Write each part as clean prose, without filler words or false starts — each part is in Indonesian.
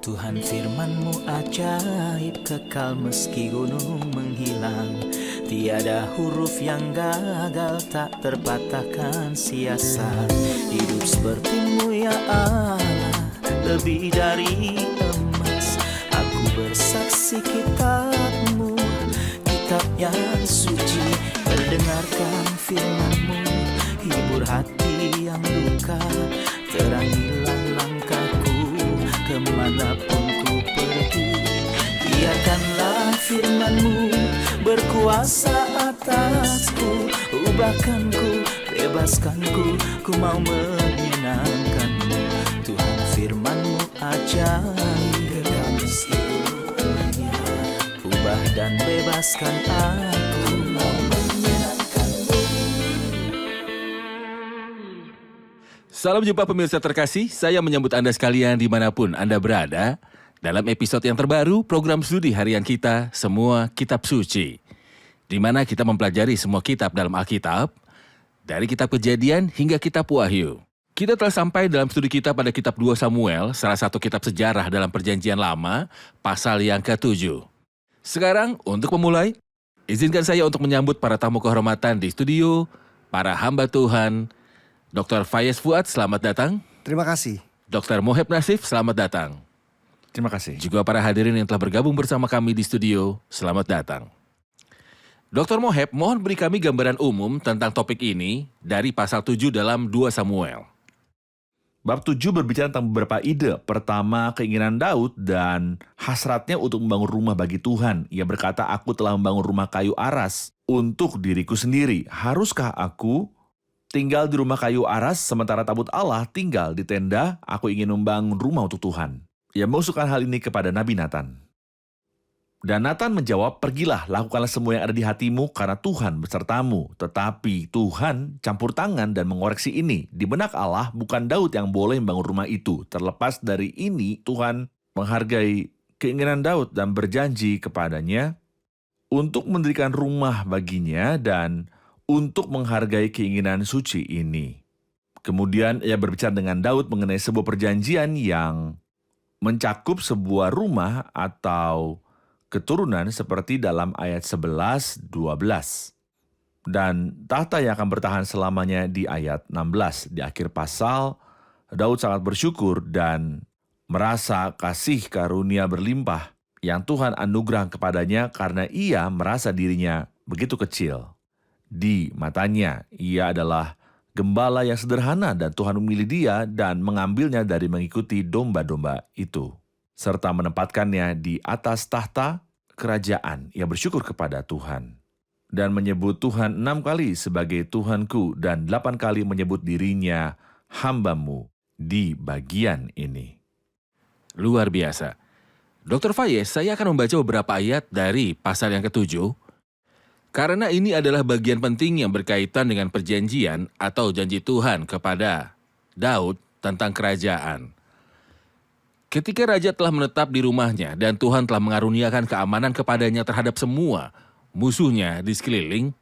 Tuhan firman-Mu ajaib, kekal meski gunung menghilang. Tiada huruf yang gagal, tak terpatahkan siasat. Hidup seperti-Mu ya Allah, lebih dari emas. Aku bersaksi kitab-Mu, kitab yang suci. Terdengarkan firman-Mu, hibur hati yang duka. Terangilah langkahku kemanapun ku pergi. Biarkanlah firman-Mu berkuasa atasku. Ubahkanku, bebaskanku, ku mau menyenangkan-Mu. Tuhan firman-Mu ajaib, kekal meski gunungnya. Ubah dan bebaskan aku, mau menyenangkan-Mu. Salam jumpa pemirsa terkasih, saya menyambut Anda sekalian dimanapun Anda berada dalam episode yang terbaru program studi harian kita, Semua Kitab Suci, di mana kita mempelajari semua kitab dalam Alkitab, dari kitab Kejadian hingga kitab Wahyu. Kita telah sampai dalam studi kita pada kitab 2 Samuel, salah satu kitab sejarah dalam Perjanjian Lama, pasal yang ke-7. Sekarang, untuk memulai, izinkan saya untuk menyambut para tamu kehormatan di studio, para hamba Tuhan. Dr. Fayez Fuad, selamat datang. Terima kasih. Dr. Moheb Nasif, selamat datang. Terima kasih. Juga para hadirin yang telah bergabung bersama kami di studio, selamat datang. Dr. Moheb, mohon beri kami gambaran umum tentang topik ini dari pasal 7 dalam 2 Samuel. Bab 7 berbicara tentang beberapa ide. Pertama, keinginan Daud dan hasratnya untuk membangun rumah bagi Tuhan. Ia berkata, aku telah membangun rumah kayu aras untuk diriku sendiri. Haruskah aku tinggal di rumah kayu aras sementara tabut Allah tinggal di tenda? Aku ingin membangun rumah untuk Tuhan. Ia mengusulkan hal ini kepada Nabi Nathan. Dan Nathan menjawab, pergilah, lakukanlah semua yang ada di hatimu karena Tuhan besertamu. Tetapi Tuhan campur tangan dan mengoreksi ini. Di benak Allah, bukan Daud yang boleh membangun rumah itu. Terlepas dari ini, Tuhan menghargai keinginan Daud dan berjanji kepadanya untuk mendirikan rumah baginya dan untuk menghargai keinginan suci ini. Kemudian ia berbicara dengan Daud mengenai sebuah perjanjian yang mencakup sebuah rumah atau keturunan seperti dalam ayat 11-12. Dan tahta yang akan bertahan selamanya di ayat 16. Di akhir pasal, Daud sangat bersyukur dan merasa kasih karunia berlimpah yang Tuhan anugerah kepadanya karena ia merasa dirinya begitu kecil. Di matanya, ia adalah gembala yang sederhana dan Tuhan memilih dia dan mengambilnya dari mengikuti domba-domba itu, serta menempatkannya di atas tahta kerajaan. Ia bersyukur kepada Tuhan dan menyebut Tuhan 6 kali sebagai Tuhanku dan 8 kali menyebut dirinya hamba-Mu di bagian ini. Luar biasa. Dr. Fayez, saya akan membaca beberapa ayat dari pasal yang ke-7, karena ini adalah bagian penting yang berkaitan dengan perjanjian atau janji Tuhan kepada Daud tentang kerajaan. Ketika raja telah menetap di rumahnya dan Tuhan telah mengaruniakan keamanan kepadanya terhadap semua musuhnya di sekeliling,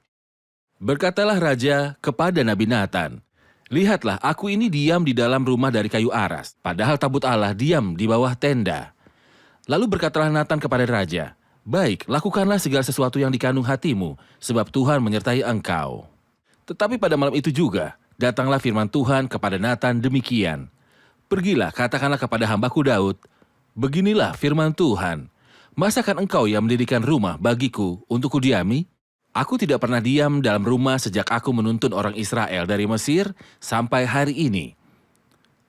berkatalah raja kepada Nabi Nathan, lihatlah, aku ini diam di dalam rumah dari kayu aras, padahal tabut Allah diam di bawah tenda. Lalu berkatalah Nathan kepada raja, baik, lakukanlah segala sesuatu yang dikandung hatimu, sebab Tuhan menyertai engkau. Tetapi pada malam itu juga, datanglah firman Tuhan kepada Nathan demikian. Pergilah, katakanlah kepada hambaku Daud, beginilah firman Tuhan, masakan engkau yang mendirikan rumah bagiku untuk kudiami? Aku tidak pernah diam dalam rumah sejak aku menuntun orang Israel dari Mesir sampai hari ini.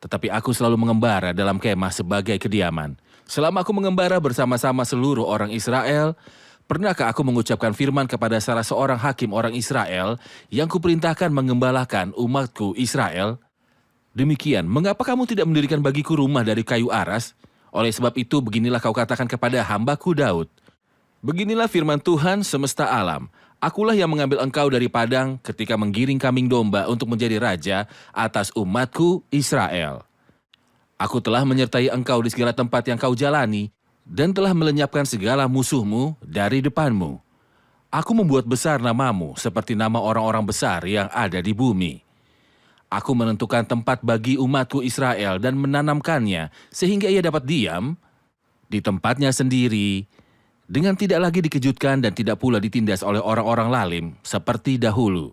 Tetapi aku selalu mengembara dalam kemah sebagai kediaman. Selama aku mengembara bersama-sama seluruh orang Israel, pernahkah aku mengucapkan firman kepada salah seorang hakim orang Israel yang kuperintahkan mengembalakan umatku Israel? Demikian, mengapa kamu tidak mendirikan bagiku rumah dari kayu aras? Oleh sebab itu, beginilah kau katakan kepada hambaku Daud. Beginilah firman Tuhan semesta alam. Akulah yang mengambil engkau dari padang ketika menggiring kambing domba untuk menjadi raja atas umatku Israel. Aku telah menyertai engkau di segala tempat yang kau jalani, dan telah melenyapkan segala musuhmu dari depanmu. Aku membuat besar namamu seperti nama orang-orang besar yang ada di bumi. Aku menentukan tempat bagi umatku Israel dan menanamkannya sehingga ia dapat diam di tempatnya sendiri dengan tidak lagi dikejutkan dan tidak pula ditindas oleh orang-orang lalim seperti dahulu.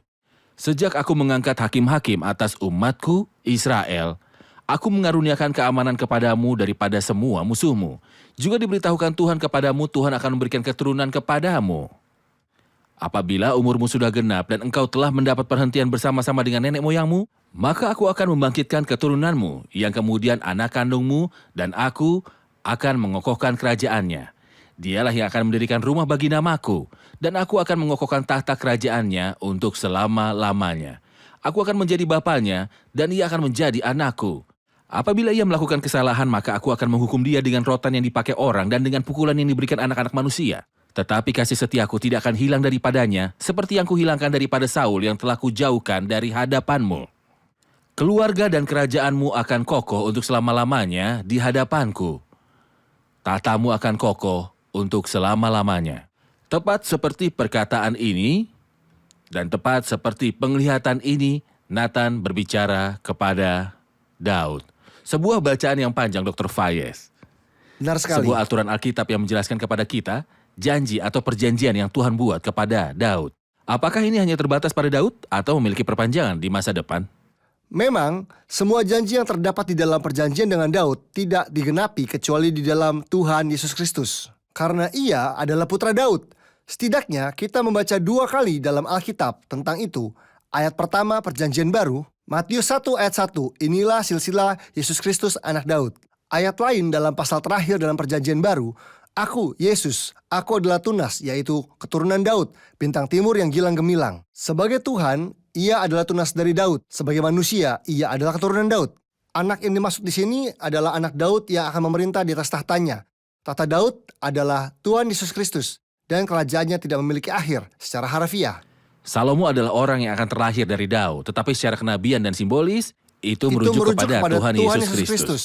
Sejak aku mengangkat hakim-hakim atas umatku Israel, aku mengaruniakan keamanan kepadamu daripada semua musuhmu. Juga diberitahukan Tuhan kepadamu, Tuhan akan memberikan keturunan kepadamu. Apabila umurmu sudah genap dan engkau telah mendapat perhentian bersama-sama dengan nenek moyangmu, maka aku akan membangkitkan keturunanmu yang kemudian anak kandungmu dan aku akan mengokohkan kerajaannya. Dialah yang akan mendirikan rumah bagi namaku dan aku akan mengokohkan tahta kerajaannya untuk selama-lamanya. Aku akan menjadi bapanya dan ia akan menjadi anakku. Apabila ia melakukan kesalahan, maka aku akan menghukum dia dengan rotan yang dipakai orang dan dengan pukulan yang diberikan anak-anak manusia. Tetapi kasih setiaku tidak akan hilang daripadanya, seperti yang kuhilangkan daripada Saul yang telah kujauhkan dari hadapanmu. Keluarga dan kerajaanmu akan kokoh untuk selama-lamanya di hadapanku. Tahtamu akan kokoh untuk selama-lamanya. Tepat seperti perkataan ini, dan tepat seperti penglihatan ini, Nathan berbicara kepada Daud. Sebuah bacaan yang panjang, Dr. Fayez. Benar sekali. Sebuah aturan Alkitab yang menjelaskan kepada kita janji atau perjanjian yang Tuhan buat kepada Daud. Apakah ini hanya terbatas pada Daud atau memiliki perpanjangan di masa depan? Memang, semua janji yang terdapat di dalam perjanjian dengan Daud tidak digenapi kecuali di dalam Tuhan Yesus Kristus. Karena ia adalah putra Daud. Setidaknya kita membaca 2 kali dalam Alkitab tentang itu. Ayat pertama perjanjian baru, Matius 1 ayat 1, inilah silsilah Yesus Kristus anak Daud. Ayat lain dalam pasal terakhir dalam perjanjian baru, aku, Yesus, aku adalah tunas, yaitu keturunan Daud, bintang timur yang gilang gemilang. Sebagai Tuhan, ia adalah tunas dari Daud. Sebagai manusia, ia adalah keturunan Daud. Anak yang dimaksud di sini adalah anak Daud yang akan memerintah di atas tahtanya. Tahta Daud adalah Tuhan Yesus Kristus, dan kerajaannya tidak memiliki akhir secara harfiah. Salomo adalah orang yang akan terlahir dari Daud, tetapi secara kenabian dan simbolis, itu merujuk kepada Tuhan Yesus Kristus.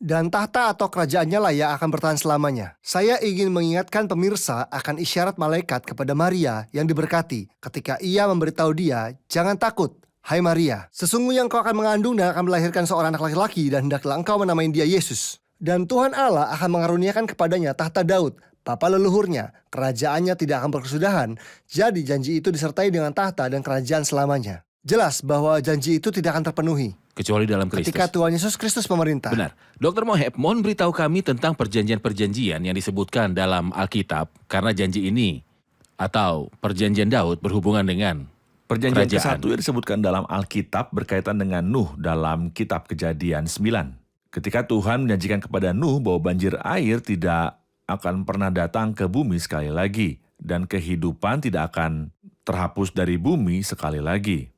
Dan tahta atau kerajaannya lah yang akan bertahan selamanya. Saya ingin mengingatkan pemirsa akan isyarat malaikat kepada Maria yang diberkati ketika ia memberitahu dia, jangan takut, hai Maria. Sesungguhnya engkau akan mengandung dan akan melahirkan seorang anak laki-laki dan hendaklah engkau menamai dia Yesus. Dan Tuhan Allah akan mengaruniakan kepadanya tahta Daud, bapa leluhurnya. Kerajaannya tidak akan berkesudahan. Jadi janji itu disertai dengan tahta dan kerajaan selamanya. Jelas bahwa janji itu tidak akan terpenuhi Kecuali dalam Kristus. ketika Tuhan Yesus Kristus memerintah. Benar. Dr. Moheb, mohon beritahu kami tentang perjanjian-perjanjian yang disebutkan dalam Alkitab, karena janji ini atau perjanjian Daud berhubungan dengan Perjanjian kerajaan. ke-1 yang disebutkan dalam Alkitab berkaitan dengan Nuh dalam kitab Kejadian 9. Ketika Tuhan menjanjikan kepada Nuh bahwa banjir air tidak akan pernah datang ke bumi sekali lagi, dan kehidupan tidak akan terhapus dari bumi sekali lagi.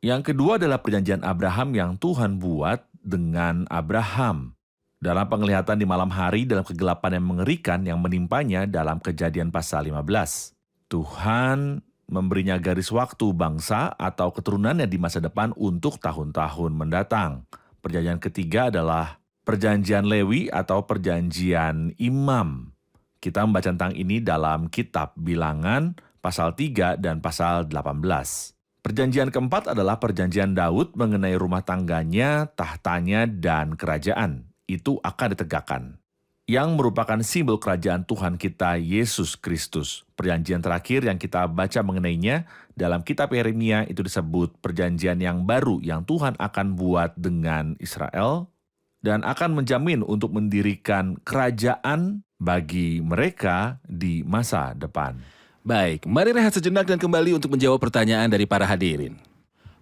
Yang kedua adalah perjanjian Abraham yang Tuhan buat dengan Abraham. Dalam penglihatan di malam hari dalam kegelapan yang mengerikan yang menimpanya dalam Kejadian pasal 15. Tuhan memberinya garis waktu bangsa atau keturunannya di masa depan untuk tahun-tahun mendatang. Perjanjian ketiga adalah perjanjian Lewi atau perjanjian imam. Kita membaca tentang ini dalam kitab Bilangan pasal 3 dan pasal 18. Perjanjian keempat adalah perjanjian Daud mengenai rumah tangganya, tahtanya, dan kerajaan. Itu akan ditegakkan. Yang merupakan simbol kerajaan Tuhan kita, Yesus Kristus. Perjanjian terakhir yang kita baca mengenainya dalam kitab Yeremia itu disebut perjanjian yang baru yang Tuhan akan buat dengan Israel dan akan menjamin untuk mendirikan kerajaan bagi mereka di masa depan. Baik, mari rehat sejenak dan kembali untuk menjawab pertanyaan dari para hadirin.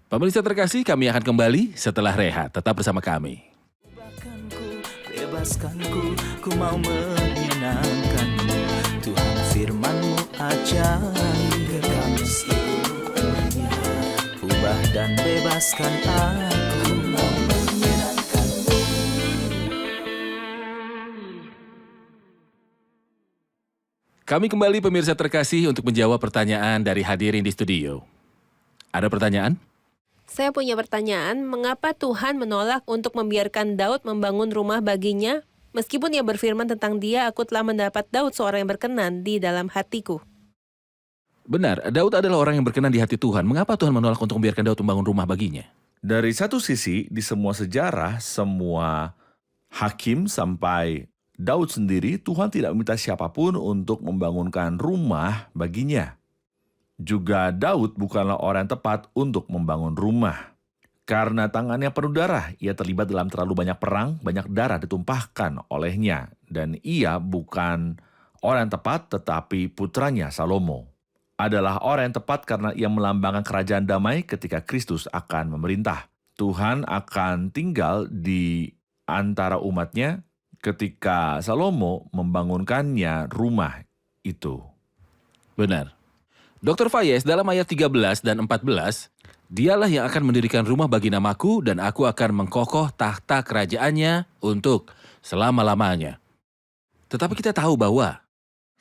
Pemirsa terkasih, kami akan kembali setelah rehat. Tetap bersama kami. Bebaskanku, ku mau menyenangkanmu. Tuhan firman-Mu ajaib, kekal meskipun ubah dan bebaskan aku, mau menyenangkanmu. Kami kembali pemirsa terkasih untuk menjawab pertanyaan dari hadirin di studio. Ada pertanyaan? Saya punya pertanyaan, mengapa Tuhan menolak untuk membiarkan Daud membangun rumah baginya? Meskipun ia berfirman tentang dia, aku telah mendapat Daud seorang yang berkenan di dalam hatiku. Benar, Daud adalah orang yang berkenan di hati Tuhan. Mengapa Tuhan menolak untuk membiarkan Daud membangun rumah baginya? Dari satu sisi, di semua sejarah, semua hakim sampai Daud sendiri, Tuhan tidak meminta siapapun untuk membangunkan rumah baginya. Juga Daud bukanlah orang yang tepat untuk membangun rumah. Karena tangannya penuh darah, ia terlibat dalam terlalu banyak perang, banyak darah ditumpahkan olehnya. Dan ia bukan orang yang tepat, tetapi putranya Salomo adalah orang yang tepat karena ia melambangkan kerajaan damai ketika Kristus akan memerintah. Tuhan akan tinggal di antara umatnya ketika Salomo membangunkannya rumah itu. Benar. Dr. Fayez dalam ayat 13 dan 14, dialah yang akan mendirikan rumah bagi namaku dan aku akan mengkokoh tahta kerajaannya untuk selama-lamanya. Tetapi kita tahu bahwa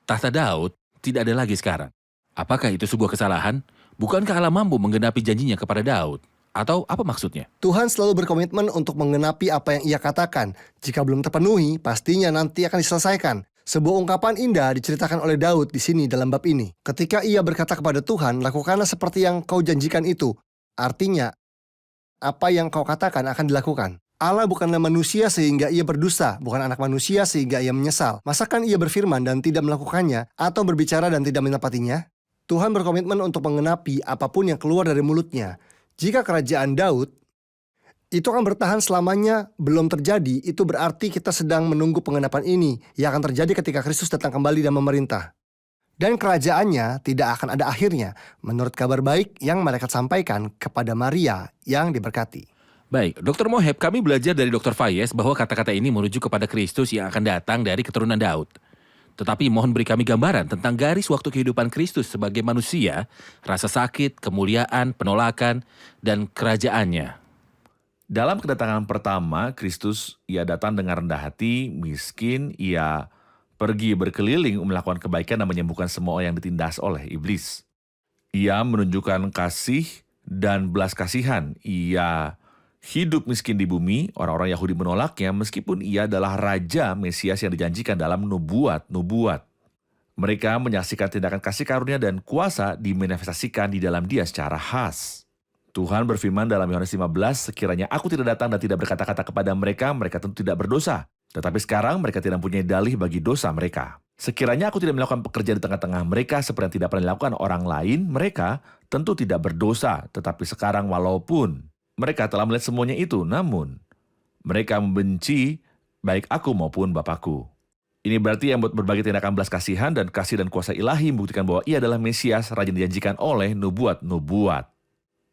tahta Daud tidak ada lagi sekarang. Apakah itu sebuah kesalahan? Bukankah Allah mampu menggenapi janjinya kepada Daud? Atau apa maksudnya? Tuhan selalu berkomitmen untuk menggenapi apa yang ia katakan. Jika belum terpenuhi, pastinya nanti akan diselesaikan. Sebuah ungkapan indah diceritakan oleh Daud di sini dalam bab ini. Ketika ia berkata kepada Tuhan, lakukanlah seperti yang kau janjikan itu. Artinya, apa yang kau katakan akan dilakukan. Allah bukanlah manusia sehingga ia berdosa, bukan anak manusia sehingga ia menyesal. Masakan ia berfirman dan tidak melakukannya, atau berbicara dan tidak menepatinya? Tuhan berkomitmen untuk menggenapi apapun yang keluar dari mulutnya. Jika kerajaan Daud itu akan bertahan selamanya belum terjadi, itu berarti kita sedang menunggu penggenapan ini yang akan terjadi ketika Kristus datang kembali dan memerintah. Dan kerajaannya tidak akan ada akhirnya, menurut kabar baik yang malaikat sampaikan kepada Maria yang diberkati. Baik, Dr. Moheb, kami belajar dari Dr. Fayez bahwa kata-kata ini merujuk kepada Kristus yang akan datang dari keturunan Daud. Tetapi mohon beri kami gambaran tentang garis waktu kehidupan Kristus sebagai manusia, rasa sakit, kemuliaan, penolakan, dan kerajaannya. Dalam kedatangan pertama, Kristus ia datang dengan rendah hati, miskin, ia pergi berkeliling melakukan kebaikan dan menyembuhkan semua orang yang ditindas oleh iblis. Ia menunjukkan kasih dan belas kasihan. Ia hidup miskin di bumi, orang-orang Yahudi menolaknya meskipun ia adalah Raja Mesias yang dijanjikan dalam nubuat-nubuat. Mereka menyaksikan tindakan kasih karunia dan kuasa dimanifestasikan di dalam dia secara khas. Tuhan berfirman dalam Yohanes 15, sekiranya aku tidak datang dan tidak berkata-kata kepada mereka, mereka tentu tidak berdosa. Tetapi sekarang mereka tidak mempunyai dalih bagi dosa mereka. Sekiranya aku tidak melakukan pekerjaan di tengah-tengah mereka seperti yang tidak pernah dilakukan orang lain, mereka tentu tidak berdosa. Tetapi sekarang walaupun mereka telah melihat semuanya itu, namun mereka membenci baik aku maupun Bapakku. Ini berarti yang buat berbagai tindakan belas kasihan dan kasih dan kuasa ilahi membuktikan bahwa ia adalah Mesias, Raja yang dijanjikan oleh nubuat-nubuat.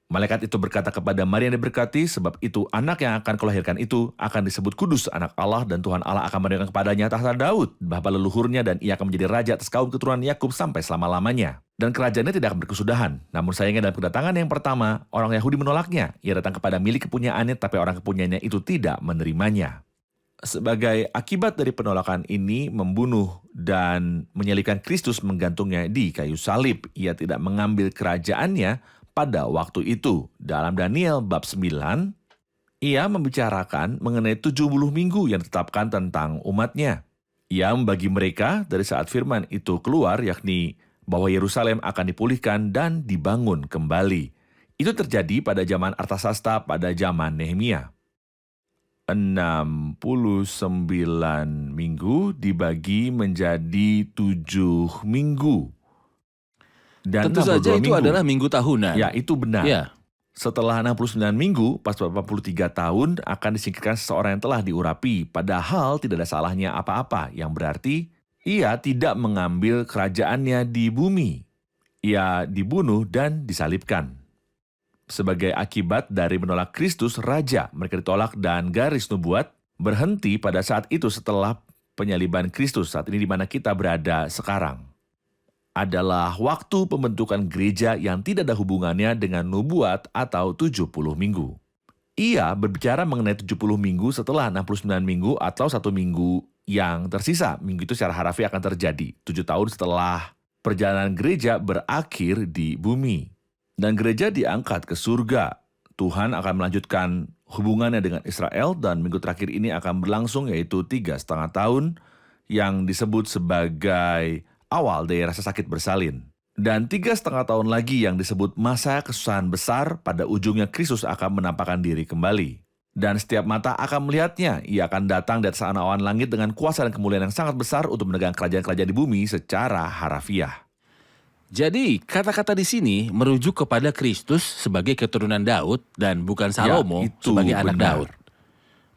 Malaikat itu berkata kepada Maria yang diberkati, sebab itu anak yang akan kau lahirkan itu akan disebut kudus, anak Allah, dan Tuhan Allah akan memberikan kepadanya tahta Daud, bapa leluhurnya, dan ia akan menjadi raja atas kaum keturunan Yakub sampai selama-lamanya. Dan kerajaannya tidak akan berkesudahan. Namun sayangnya dalam kedatangan yang pertama, orang Yahudi menolaknya. Ia datang kepada milik kepunyaannya, tapi orang kepunyaannya itu tidak menerimanya. Sebagai akibat dari penolakan ini, membunuh dan menyalibkan Kristus menggantungnya di kayu salib. Ia tidak mengambil kerajaannya pada waktu itu. Dalam Daniel bab 9, ia membicarakan mengenai 70 minggu yang ditetapkan tentang umatnya. Ia membagi mereka dari saat firman itu keluar, yakni bahwa Yerusalem akan dipulihkan dan dibangun kembali. Itu terjadi pada zaman Artasasta, pada zaman Nehemia. 69 minggu dibagi menjadi 7 minggu. Dan Tentu saja 62 itu minggu. adalah minggu tahunan. Ya, itu benar. Ya. Setelah 69 minggu, pas 43 tahun, akan disingkirkan seseorang yang telah diurapi. Padahal tidak ada salahnya apa-apa, yang berarti ia tidak mengambil kerajaannya di bumi. Ia dibunuh dan disalibkan. Sebagai akibat dari menolak Kristus, Raja, mereka ditolak dan garis nubuat berhenti pada saat itu setelah penyaliban Kristus. Saat ini di mana kita berada sekarang adalah waktu pembentukan gereja yang tidak ada hubungannya dengan nubuat atau 70 minggu. Ia berbicara mengenai 70 minggu setelah 69 minggu atau 1 minggu yang tersisa. Minggu itu secara harafiah akan terjadi 7 tahun setelah perjalanan gereja berakhir di bumi. Dan gereja diangkat ke surga. Tuhan akan melanjutkan hubungannya dengan Israel dan minggu terakhir ini akan berlangsung yaitu 3,5 tahun yang disebut sebagai awal dari rasa sakit bersalin. Dan 3,5 tahun lagi yang disebut masa kesusahan besar, pada ujungnya Kristus akan menampakkan diri kembali. Dan setiap mata akan melihatnya. Ia akan datang di atas awan langit dengan kuasa dan kemuliaan yang sangat besar untuk menegakkan kerajaan-kerajaan di bumi secara harafiah. Jadi, kata-kata di sini merujuk kepada Kristus sebagai keturunan Daud dan bukan Salomo itu sebagai anak benar. Daud.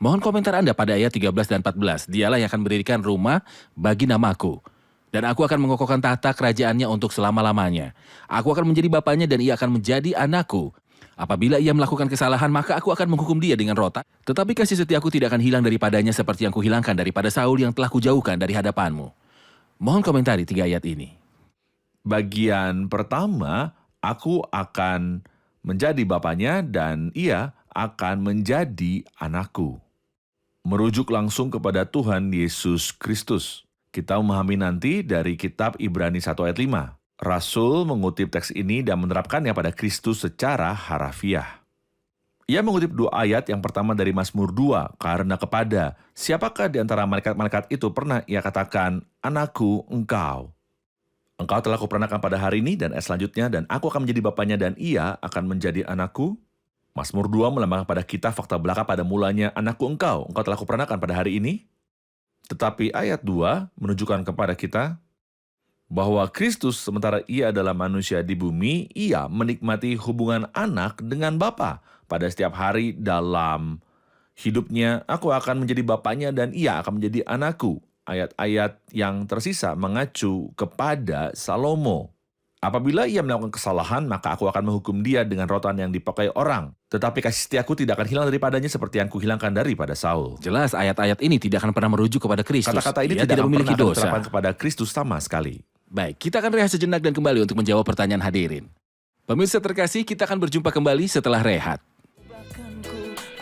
Mohon komentar Anda pada ayat 13 dan 14. Dialah yang akan mendirikan rumah bagi namaku. Dan aku akan mengokohkan tahta kerajaannya untuk selama-lamanya. Aku akan menjadi bapaknya dan ia akan menjadi anakku. Apabila ia melakukan kesalahan, maka aku akan menghukum dia dengan rotak. Tetapi kasih setiaku tidak akan hilang daripadanya seperti yang kuhilangkan daripada Saul yang telah kujauhkan dari hadapanmu. Mohon komentari 3 ayat ini. Bagian pertama, aku akan menjadi bapaknya dan ia akan menjadi anakku. Merujuk langsung kepada Tuhan Yesus Kristus. Kita memahami nanti dari kitab Ibrani 1 ayat 5. Rasul mengutip teks ini dan menerapkannya pada Kristus secara harafiah. Ia mengutip 2 ayat, yang pertama dari Mazmur 2, karena kepada siapakah di antara malaikat-malaikat itu pernah ia katakan, anakku engkau. Engkau telah kuperanakan pada hari ini, dan ayat selanjutnya, dan aku akan menjadi bapaknya dan ia akan menjadi anakku. Mazmur 2 melambangkan pada kita fakta belaka pada mulanya, anakku engkau telah kuperanakan pada hari ini. Tetapi ayat 2 menunjukkan kepada kita bahwa Kristus sementara ia adalah manusia di bumi, ia menikmati hubungan anak dengan Bapa. Pada setiap hari dalam hidupnya, aku akan menjadi bapaknya dan ia akan menjadi anakku. Ayat-ayat yang tersisa mengacu kepada Salomo. Apabila ia melakukan kesalahan, maka aku akan menghukum dia dengan rotan yang dipakai orang. Tetapi kasih setiaku tidak akan hilang daripadanya seperti yang kuhilangkan daripada Saul. Jelas ayat-ayat ini tidak akan pernah merujuk kepada Kristus. Kata-kata ini Ia tidak memiliki pernah dosa. diterapkan kepada Kristus sama sekali. Baik, kita akan rehat sejenak dan kembali untuk menjawab pertanyaan hadirin. Pemirsa terkasih, kita akan berjumpa kembali setelah rehat.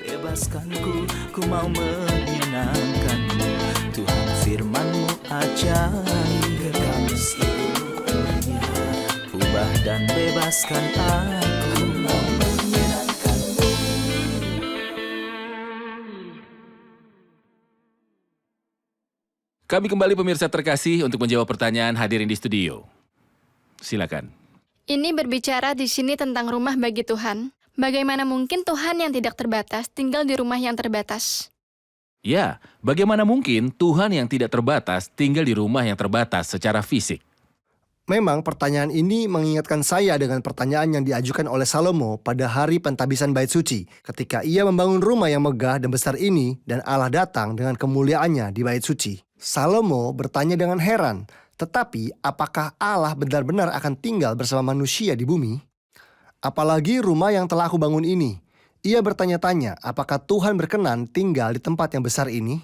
Bebaskanku, ku mau menyenangkanmu. Tuhan firman-Mu ajaib, kekal seluruhnya. Ubah dan bebaskan aku, mau menyenangkanmu. Kami kembali pemirsa terkasih untuk menjawab pertanyaan hadirin di studio. Silakan. Ini berbicara di sini tentang rumah bagi Tuhan. Bagaimana mungkin Tuhan yang tidak terbatas tinggal di rumah yang terbatas? Ya, bagaimana mungkin Tuhan yang tidak terbatas tinggal di rumah yang terbatas secara fisik? Memang pertanyaan ini mengingatkan saya dengan pertanyaan yang diajukan oleh Salomo pada hari pentabisan bait suci. Ketika ia membangun rumah yang megah dan besar ini dan Allah datang dengan kemuliaannya di bait suci. Salomo bertanya dengan heran, tetapi apakah Allah benar-benar akan tinggal bersama manusia di bumi? Apalagi rumah yang telah aku bangun ini. Ia bertanya-tanya, apakah Tuhan berkenan tinggal di tempat yang besar ini?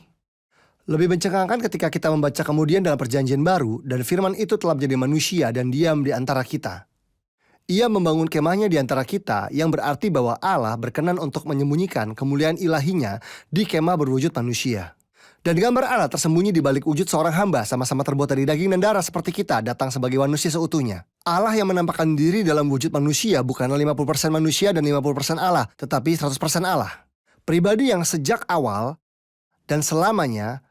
Lebih mencengangkan ketika kita membaca kemudian dalam perjanjian baru, dan firman itu telah menjadi manusia dan diam di antara kita. Ia membangun kemahnya di antara kita, yang berarti bahwa Allah berkenan untuk menyembunyikan kemuliaan ilahinya di kemah berwujud manusia. Dan gambar Allah tersembunyi di balik wujud seorang hamba sama-sama terbuat dari daging dan darah seperti kita datang sebagai manusia seutuhnya. Allah yang menampakkan diri dalam wujud manusia bukanlah 50% manusia dan 50% Allah, tetapi 100% Allah. Pribadi yang sejak awal dan selamanya,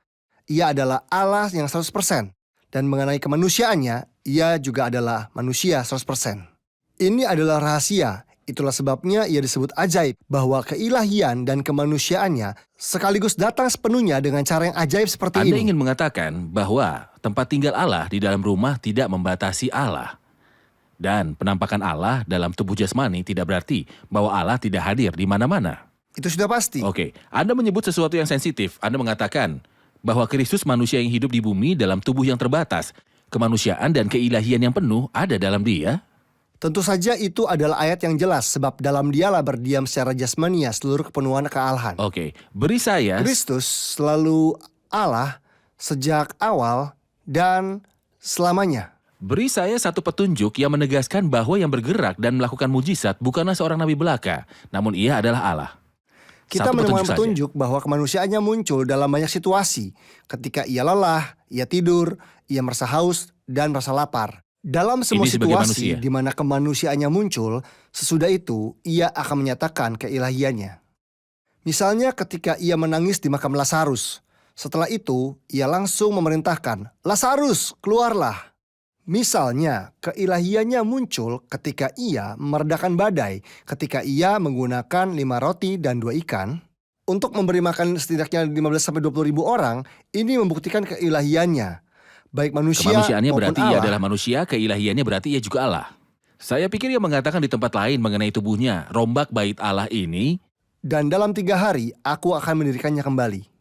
ia adalah Allah yang 100%. Dan mengenai kemanusiaannya, ia juga adalah manusia 100%. Ini adalah rahasia. Itulah sebabnya ia disebut ajaib, bahwa keilahian dan kemanusiaannya sekaligus datang sepenuhnya dengan cara yang ajaib seperti Anda ini. ingin mengatakan bahwa tempat tinggal Allah di dalam rumah tidak membatasi Allah. Dan penampakan Allah dalam tubuh jasmani tidak berarti bahwa Allah tidak hadir di mana-mana. Itu sudah pasti. Oke, Anda menyebut sesuatu yang sensitif. Anda mengatakan bahwa Kristus manusia yang hidup di bumi dalam tubuh yang terbatas. Kemanusiaan dan keilahian yang penuh ada dalam dia. Tentu saja itu adalah ayat yang jelas, sebab dalam dialah berdiam secara jasmania seluruh kepenuhan kealahan. Oke, beri saya... Kristus selalu Allah sejak awal dan selamanya. Beri saya satu petunjuk yang menegaskan bahwa yang bergerak dan melakukan mujizat bukanlah seorang nabi belaka, namun ia adalah Allah. Kita Satu menemukan saja. petunjuk bahwa kemanusiaannya muncul dalam banyak situasi. Ketika ia lelah, ia tidur, ia merasa haus, dan merasa lapar. Dalam semua Ini sebagai situasi manusia. di mana kemanusiaannya muncul, sesudah itu ia akan menyatakan keilahiannya. Misalnya ketika ia menangis di makam Lazarus. Setelah itu, ia langsung memerintahkan, "Lazarus, keluarlah." Misalnya, keilahiannya muncul ketika ia meredakan badai, ketika ia menggunakan 5 roti dan 2 ikan untuk memberi makan setidaknya 15-20 ribu orang. Ini membuktikan keilahiannya, baik manusia Kemanusiaannya maupun berarti ia Allah. adalah manusia, keilahiannya berarti ia juga Allah. Saya pikir ia mengatakan di tempat lain mengenai tubuhnya, rombak bait Allah ini. Dan dalam 3 hari, aku akan mendirikannya kembali.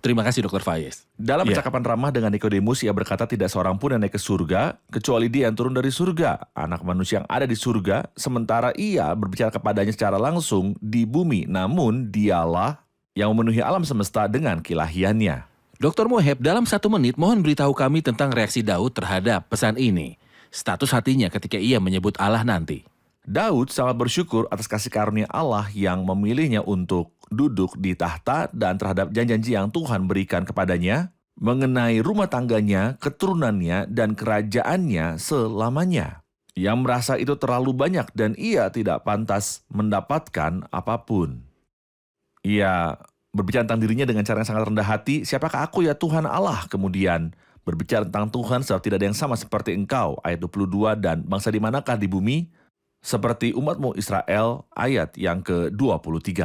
Terima kasih Dr. Fayez. Dalam Ya. percakapan ramah dengan Nikodemus, ia berkata tidak seorang pun yang naik ke surga, kecuali dia yang turun dari surga, anak manusia yang ada di surga, sementara ia berbicara kepadanya secara langsung di bumi, namun dialah yang memenuhi alam semesta dengan keilahiannya. Dr. Moheb, dalam 1 menit mohon beritahu kami tentang reaksi Daud terhadap pesan ini. Status hatinya ketika ia menyebut Allah nanti. Daud sangat bersyukur atas kasih karunia Allah yang memilihnya untuk duduk di tahta dan terhadap janji-janji yang Tuhan berikan kepadanya mengenai rumah tangganya, keturunannya, dan kerajaannya selamanya. Ia merasa itu terlalu banyak dan ia tidak pantas mendapatkan apapun. Ia berbicara tentang dirinya dengan cara yang sangat rendah hati. Siapakah aku ya Tuhan Allah? Kemudian berbicara tentang Tuhan sebab tidak ada yang sama seperti engkau. Ayat 22, dan bangsa di manakah di bumi? Seperti umatmu Israel, ayat yang ke-23.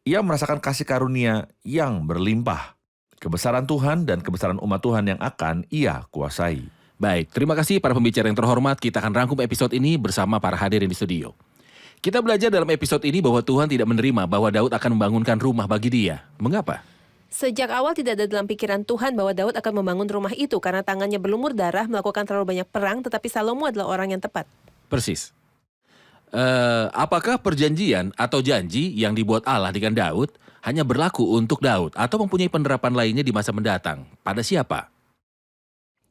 Ia merasakan kasih karunia yang berlimpah. Kebesaran Tuhan dan kebesaran umat Tuhan yang akan ia kuasai. Baik, terima kasih para pembicara yang terhormat. Kita akan rangkum episode ini bersama para hadirin di studio. Kita belajar dalam episode ini bahwa Tuhan tidak menerima bahwa Daud akan membangunkan rumah bagi dia. Mengapa? Sejak awal tidak ada dalam pikiran Tuhan bahwa Daud akan membangun rumah itu karena tangannya berlumur darah, melakukan terlalu banyak perang, tetapi Salomo adalah orang yang tepat. Persis. Apakah perjanjian atau janji yang dibuat Allah dengan Daud hanya berlaku untuk Daud atau mempunyai penerapan lainnya di masa mendatang? Pada siapa?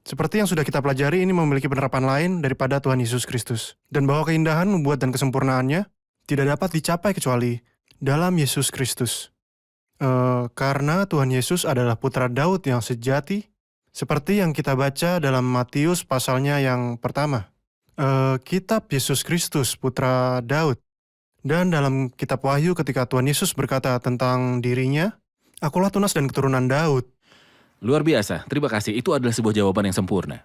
Seperti yang sudah kita pelajari, ini memiliki penerapan lain daripada Tuhan Yesus Kristus. Dan bahwa keindahan, nubuat, dan kesempurnaannya tidak dapat dicapai kecuali dalam Yesus Kristus. Karena Tuhan Yesus adalah putra Daud yang sejati, seperti yang kita baca dalam Matius pasalnya yang pertama. Kitab Yesus Kristus, putra Daud. Dan dalam kitab Wahyu ketika Tuhan Yesus berkata tentang dirinya, akulah tunas dan keturunan Daud. Luar biasa, terima kasih. Itu adalah sebuah jawaban yang sempurna.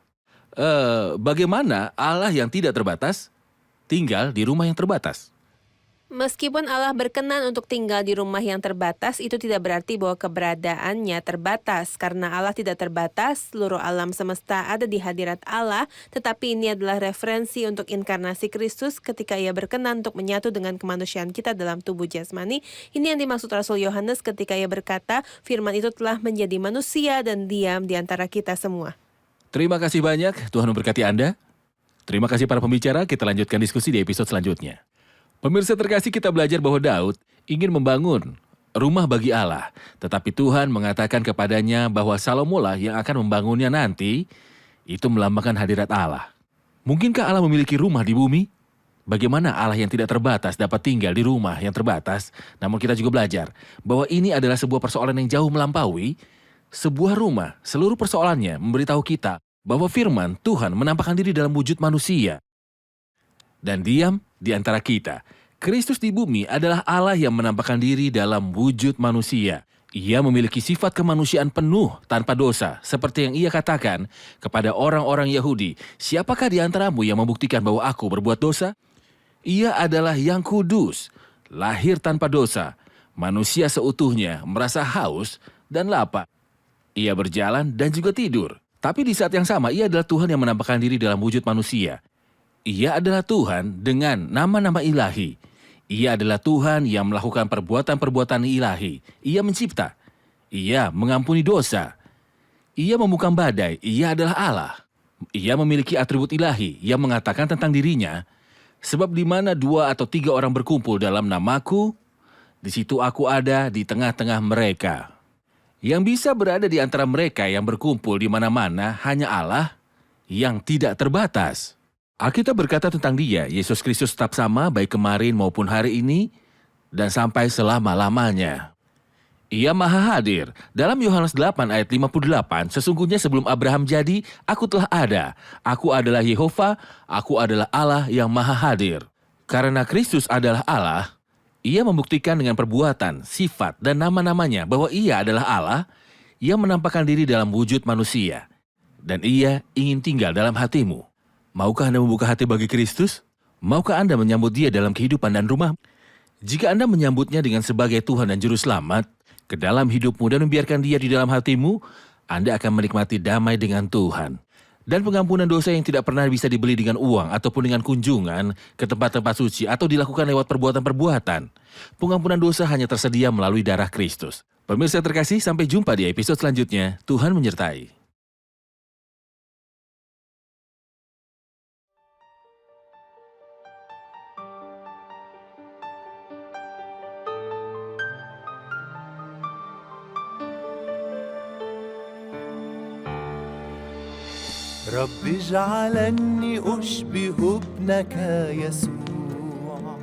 Bagaimana Allah yang tidak terbatas tinggal di rumah yang terbatas? Meskipun Allah berkenan untuk tinggal di rumah yang terbatas, itu tidak berarti bahwa keberadaannya terbatas. Karena Allah tidak terbatas, seluruh alam semesta ada di hadirat Allah, tetapi ini adalah referensi untuk inkarnasi Kristus ketika ia berkenan untuk menyatu dengan kemanusiaan kita dalam tubuh jasmani. Ini yang dimaksud Rasul Yohanes ketika ia berkata, firman itu telah menjadi manusia dan diam di antara kita semua. Terima kasih banyak, Tuhan memberkati Anda. Terima kasih para pembicara, kita lanjutkan diskusi di episode selanjutnya. Pemirsa terkasih, kita belajar bahwa Daud ingin membangun rumah bagi Allah. Tetapi Tuhan mengatakan kepadanya bahwa Salomo lah yang akan membangunnya nanti. Itu melambangkan hadirat Allah. Mungkinkah Allah memiliki rumah di bumi? Bagaimana Allah yang tidak terbatas dapat tinggal di rumah yang terbatas? Namun kita juga belajar bahwa ini adalah sebuah persoalan yang jauh melampaui. Sebuah rumah, seluruh persoalannya memberitahu kita bahwa firman Tuhan menampakkan diri dalam wujud manusia dan diam di antara kita. Kristus di bumi adalah Allah yang menampakkan diri dalam wujud manusia. Ia memiliki sifat kemanusiaan penuh tanpa dosa, seperti yang ia katakan kepada orang-orang Yahudi. Siapakah di antaramu yang membuktikan bahwa aku berbuat dosa? Ia adalah yang kudus, lahir tanpa dosa, manusia seutuhnya, merasa haus dan lapar. Ia berjalan dan juga tidur. Tapi di saat yang sama, ia adalah Tuhan yang menampakkan diri dalam wujud manusia. Ia adalah Tuhan dengan nama-nama ilahi. Ia adalah Tuhan yang melakukan perbuatan-perbuatan ilahi. Ia mencipta. Ia mengampuni dosa. Ia memukam badai. Ia adalah Allah. Ia memiliki atribut ilahi yang mengatakan tentang dirinya, sebab di mana 2 atau 3 orang berkumpul dalam namaku, di situ aku ada di tengah-tengah mereka. Yang bisa berada di antara mereka yang berkumpul di mana-mana hanya Allah yang tidak terbatas. Alkitab berkata tentang dia, Yesus Kristus tetap sama baik kemarin maupun hari ini dan sampai selama-lamanya. Ia maha hadir. Dalam Yohanes 8 ayat 58, sesungguhnya sebelum Abraham jadi, aku telah ada. Aku adalah Yehova, aku adalah Allah yang maha hadir. Karena Kristus adalah Allah, ia membuktikan dengan perbuatan, sifat, dan nama-namanya bahwa ia adalah Allah yang menampakkan diri dalam wujud manusia. dan Ia ingin tinggal dalam hatimu. Maukah Anda membuka hati bagi Kristus? Maukah Anda menyambut Dia dalam kehidupan dan rumah? Jika Anda menyambutnya dengan sebagai Tuhan dan Juru Selamat ke dalam hidupmu dan membiarkan Dia di dalam hatimu, Anda akan menikmati damai dengan Tuhan. Dan pengampunan dosa yang tidak pernah bisa dibeli dengan uang ataupun dengan kunjungan ke tempat-tempat suci atau dilakukan lewat perbuatan-perbuatan. Pengampunan dosa hanya tersedia melalui darah Kristus. Pemirsa terkasih, sampai jumpa di episode selanjutnya. Tuhan menyertai. رب اجعلني أشبه ابنك يسوع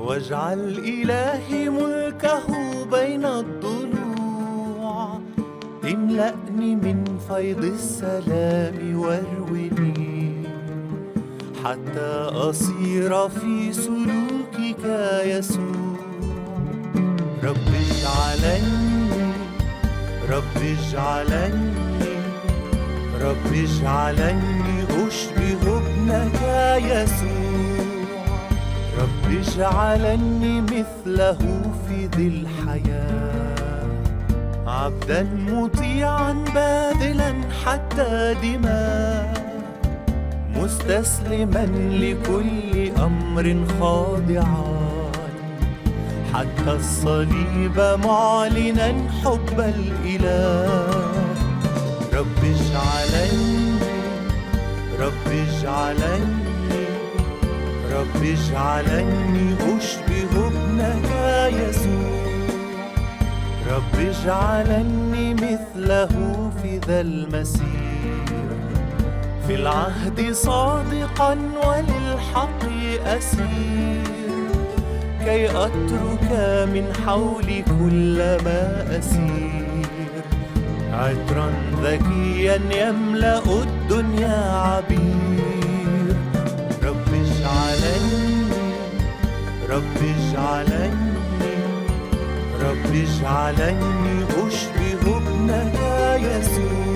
واجعل إلهي ملكه بين الضلوع املأني من فيض السلام واروني حتى أصير في سلوكك يسوع رب اجعلني رب اجعلني أشبه ابنك يسوع رب اجعلني مثله في ذي الحياة عبدا مطيعا باذلا حتى دماء مستسلما لكل أمر خاضعا حتى الصليب معلنا حب الإله رب اجعلني أشبه ابنك يسوع رب اجعلني مثله في ذا المسير في العهد صادقا وللحق أسير كي أترك من حولي كل ما أسير عطرا ذكيا يملأ الدنيا عبير رب اجعلني أشبه ابنك يسوع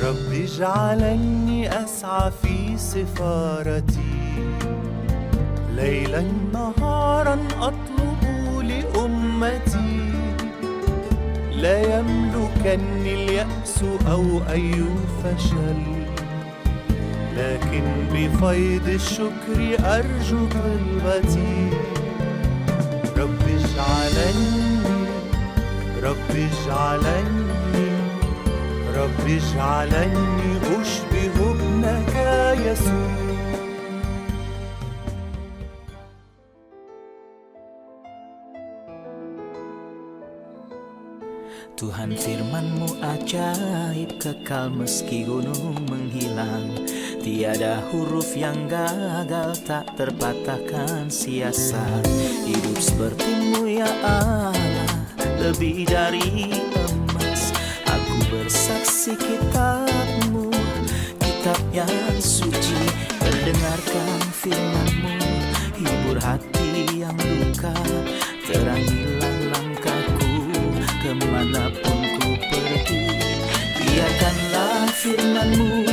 رب اجعلني أسعى في سفارتي ليلا نهارا أطلب لأمتي لا يملكني اليأس أو أي فشل لكن بفيض الشكر أرجو طلبتي رب اجعلني أشبه ابنك يسوع Tuhan, firman-Mu ajaib, kekal meski gunung menghilang. Tiada huruf yang gagal, tak terpatahkan siasat. Hidup seperti-Mu ya Allah, lebih dari emas. Aku bersaksi kitab-Mu, kitab yang suci. Mendengarkan firman-Mu, hibur hati yang luka. Terangilah langkahku kemanapun ku pergi. Biarkanlah firman-Mu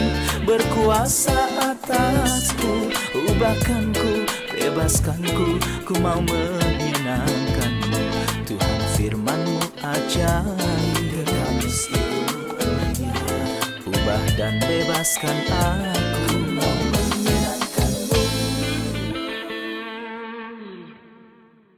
berkuasa atasku. Ubahkanku, bebaskanku, ku mau menyenangkan-Mu. Tuhan, firman-Mu ajaib, ubah dan bebaskan aku.